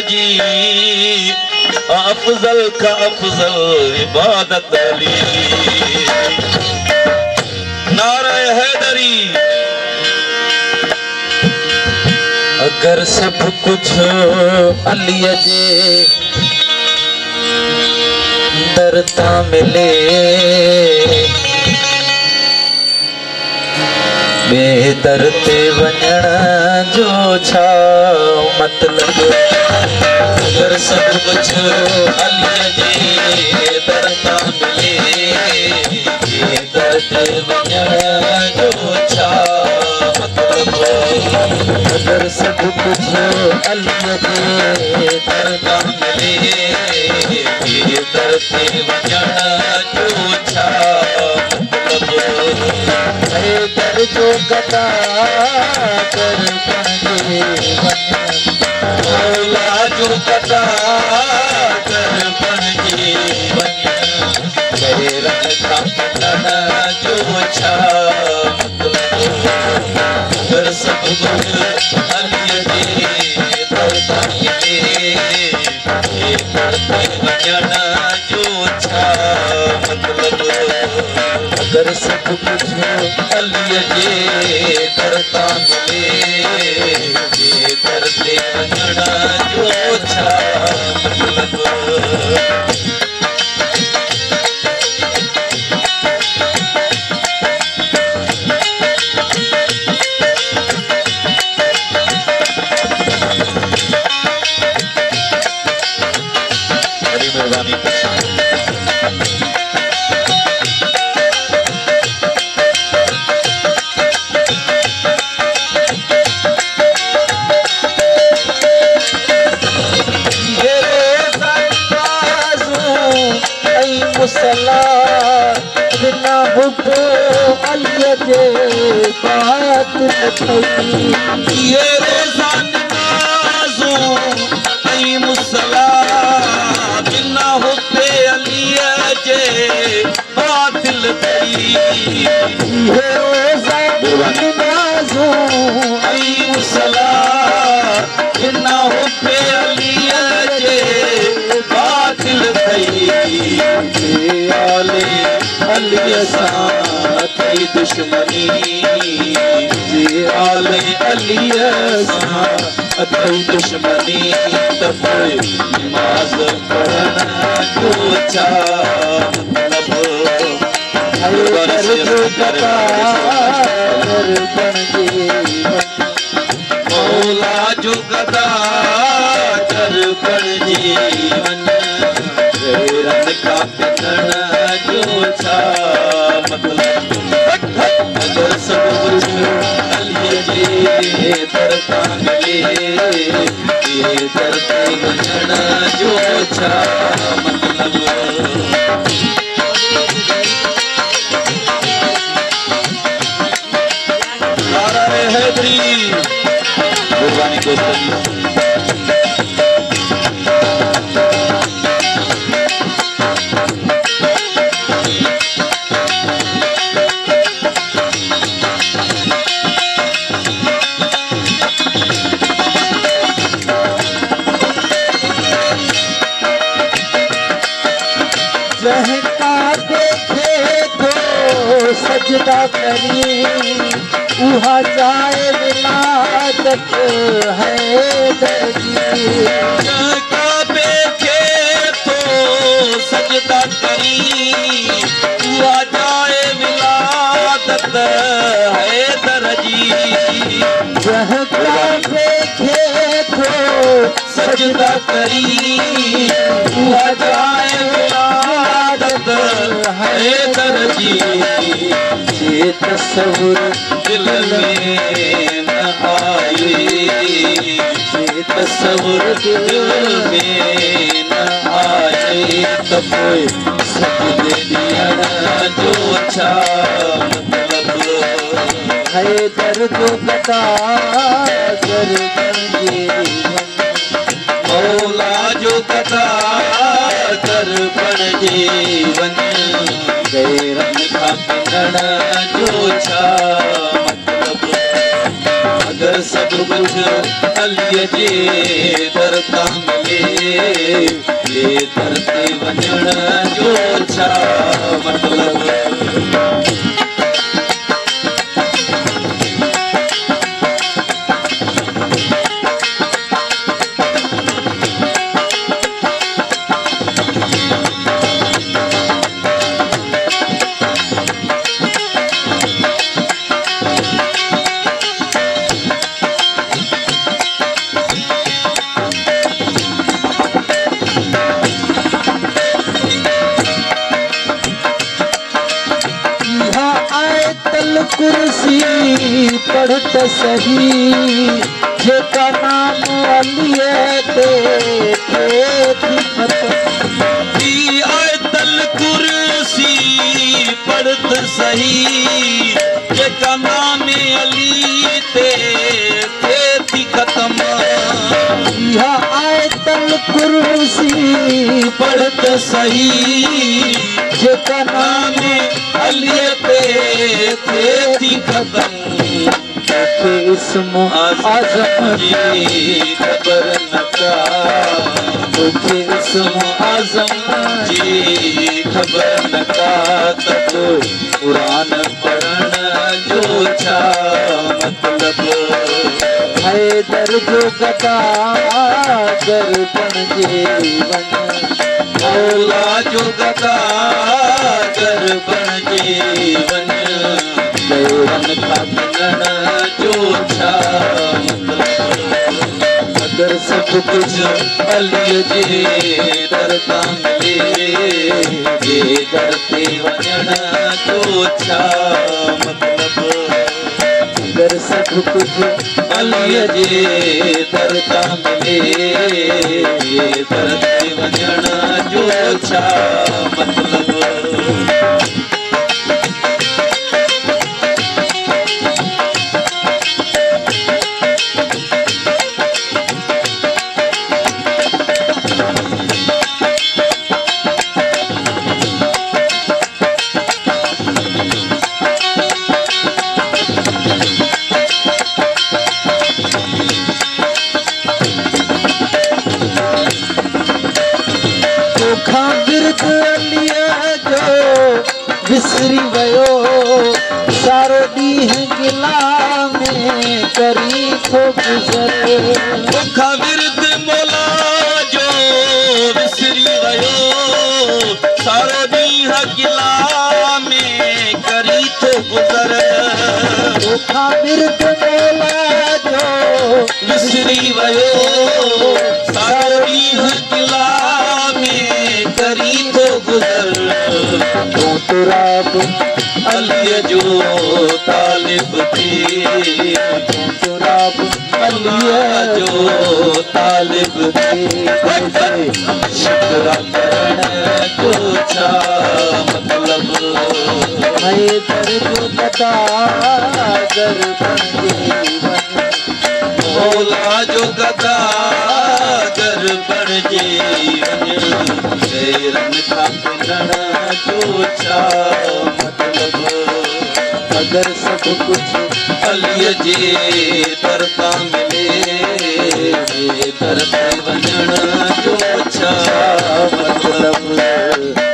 जी अफजल का अफजल इबादत अली। नारे हैदरी। अगर सब कुछ अली जे दर ता मिले बे दर ते वञण जो छा मतलब। अगर सब कुछ अली जे दर ता मिले बे दर ते वञण जो छा मतलब। अगर सब कुछ अली जे दर ता मिले बे दर ते वञण जो छा मतलब। दर जो गदा कर पंजे मौला जो गदा कर पंजे मेरे रंग का पतन जो छा मतलब। अगर सब कुछ अली जे दर ता मिले बे दर ते वञण जो छा मतलब। अगर सब कुछ अली जे दर ता मिले बे दर ते वञण जो छा मतलब। बड़ी मेहरबानी। बिना हुब अली जे बात न थई। ये रोज़ा नमाज़ूं ऐं मुसला बिना हुब्बे अलीअ जे बातिल थई। ये रोज़ा नमाज़ूं ऐं मुसला बिना हुब्बे अलीअ जे बातिल थई। अलीअ सां थई दुश्मनी जे आले अलीअ सां अथई दुश्मनी त पोइ नमाज़ पढ़ण जो छा मतलब। मौला जो गदा कर बणिजी वञ रन का पिनण जो छा मतलब। अगर सब कुछ अली जे दर ता मिले बे दर ते वञण जो छा मतलब। नारे हैदरी। मेहरबानी दोस्तों। जहका देखे तो सजदा करी उहा जाए विलादत है दर्जी। जहका देखे तो सजदा करी उहा जाए विलादत है दर्जी। जहका देखे तो सजदा करी उहा जाए विलादत है दर्जी। जे तस्वुर दिल में न आए जे तस्वुर दिल में न आए त पोइ सजदे ॾियण जो छा मतलब। है दर जो गदा कर पंजे मौला जो गदा कर बणिजी वञ गैरन खां पिनण जो छा मतलब। अगर सब कुछ अलीअ जे दर तां मिले ये धरती वञण जो छा मतलब कुर्सी पढ़त सही जेका नाम अलीअ ते थी खत्म ई आयतल कुर्सी पढ़त सही जेका नाम अली ते थी खत्म इहा आयतल कुर्सी पढ़त सही जेका नाम अलीअ ते थी खत्म इस्म आज़म जी ख़बर न का तोखे इस्म आज़म जी ख़बर न का तब क़ुरान पढ़ण जो छा मतलब हैदर जो गदागर बणिजे वञ मौला जो गदागर बणिजे वञ गैरन खां मिलण जो छा मतलब अगर सब कुछ अलीअ जे दर तां मिले जे दर ते वञण जो छा मतलब अगर सब कुछ अलीअ जे दर तां मिले जे दर ते वञण जो छा मतलब विसरी वियो सारो ॾींहुं गिला में करी थो गुज़रे तोखां विर्द मौला जो विसरी वियो सारो ॾींहुं गिला में करी थो गुज़र तोखां विर्द मौला जो विसरी वियो सारो ॾींहुं गिला में करी थो गुज़र तूं तुराब अलीअ जो तालिब थी तूं तुराब अलीअ जो तालिब थी शुक्र करण जो छा मतलब हैदर जो गदागर बणिजे वञ मौला जो गदागर बणिजे वञ गैरन खां मिलण जो छा मतलब अगर सब कुछ अलीअ जे दर तां मिले जे दर ते वञण जो छा मतलब